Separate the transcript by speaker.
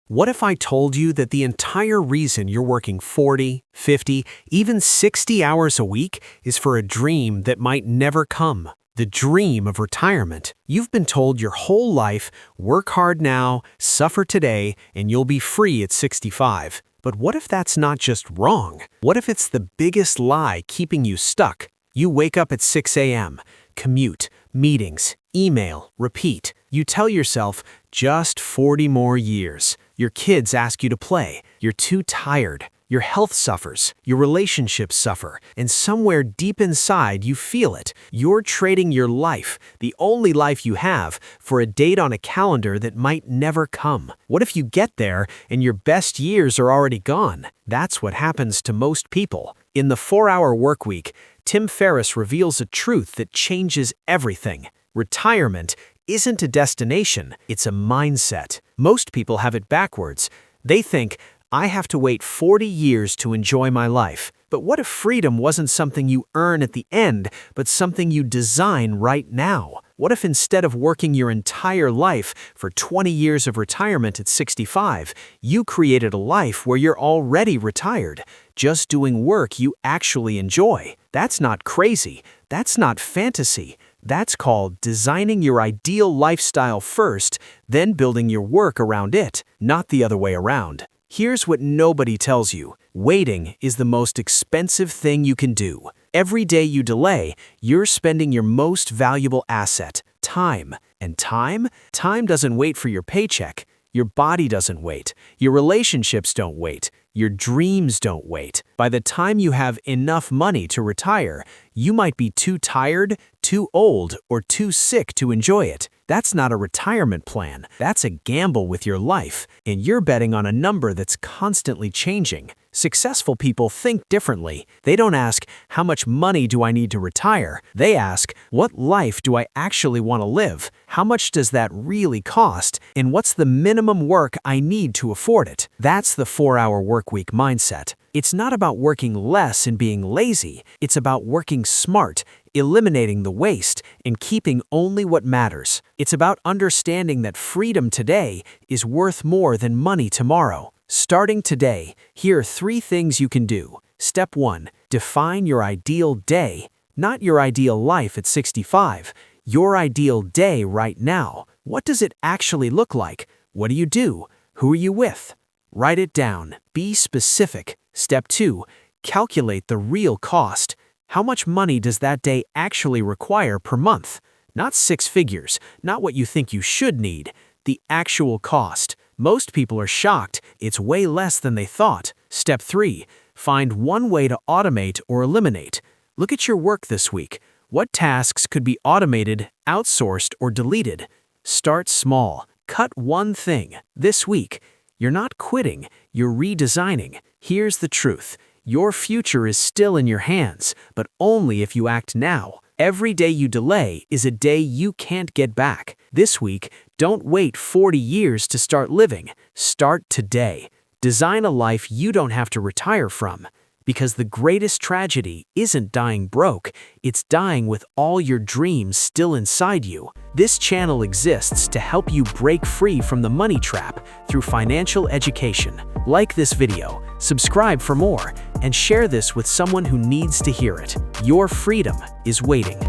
Speaker 1: What if I told you that the entire reason you're working 40, 50, even 60 hours a week is for a dream that might never come? The dream of retirement. You've been told your whole life, work hard now, suffer today, and you'll be free at 65. But what if that's not just wrong? What if it's the biggest lie keeping you stuck? You wake up at 6 a.m., commute, meetings, email, repeat. You tell yourself, just 40 more years. Your kids ask you to play. You're too tired. Your health suffers. Your relationships suffer. And somewhere deep inside, you feel it. You're trading your life, the only life you have, for a date on a calendar that might never come. What if you get there and your best years are already gone? That's what happens to most people. In the 4-Hour Workweek, Tim Ferriss reveals a truth that changes everything. Retirement isn't a destination, it's a mindset. Most people have it backwards. They think, I have to wait 40 years to enjoy my life. But what if freedom wasn't something you earn at the end, but something you design right now? What if instead of working your entire life for 20 years of retirement at 65, you created a life where you're already retired, just doing work you actually enjoy? That's not crazy. That's not fantasy. That's called designing your ideal lifestyle first, then building your work around it, not the other way around. Here's what nobody tells you. Waiting is the most expensive thing you can do. Every day you delay, you're spending your most valuable asset, time. And time doesn't wait for your paycheck. Your body doesn't wait. Your relationships don't wait. Your dreams don't wait. By the time you have enough money to retire, you might be too tired, too old, or too sick to enjoy it. That's not a retirement plan. That's a gamble with your life, and you're betting on a number that's constantly changing. Successful people think differently. They don't ask, how much money do I need to retire? They ask, what life do I actually want to live? How much does that really cost? And what's the minimum work I need to afford it? That's the 4-Hour Workweek mindset. It's not about working less and being lazy. It's about working smart, eliminating the waste, and keeping only what matters. It's about understanding that freedom today is worth more than money tomorrow. Starting today, here are 3 things you can do. Step 1. Define your ideal day, not your ideal life at 65. Your ideal day right now. What does it actually look like? What do you do? Who are you with? Write it down. Be specific. Step 2. Calculate the real cost. How much money does that day actually require per month? Not 6 figures, not what you think you should need. The actual cost. Most people are shocked. It's way less than they thought. Step 3. Find one way to automate or eliminate. Look at your work this week. What tasks could be automated, outsourced, or deleted? Start small. Cut one thing. This week, you're not quitting, you're redesigning. Here's the truth. Your future is still in your hands, but only if you act now. Every day you delay is a day you can't get back. This week, don't wait 40 years to start living. Start today. Design a life you don't have to retire from. Because the greatest tragedy isn't dying broke, it's dying with all your dreams still inside you. This channel exists to help you break free from the money trap through financial education. Like this video, subscribe for more, and share this with someone who needs to hear it. Your freedom is waiting.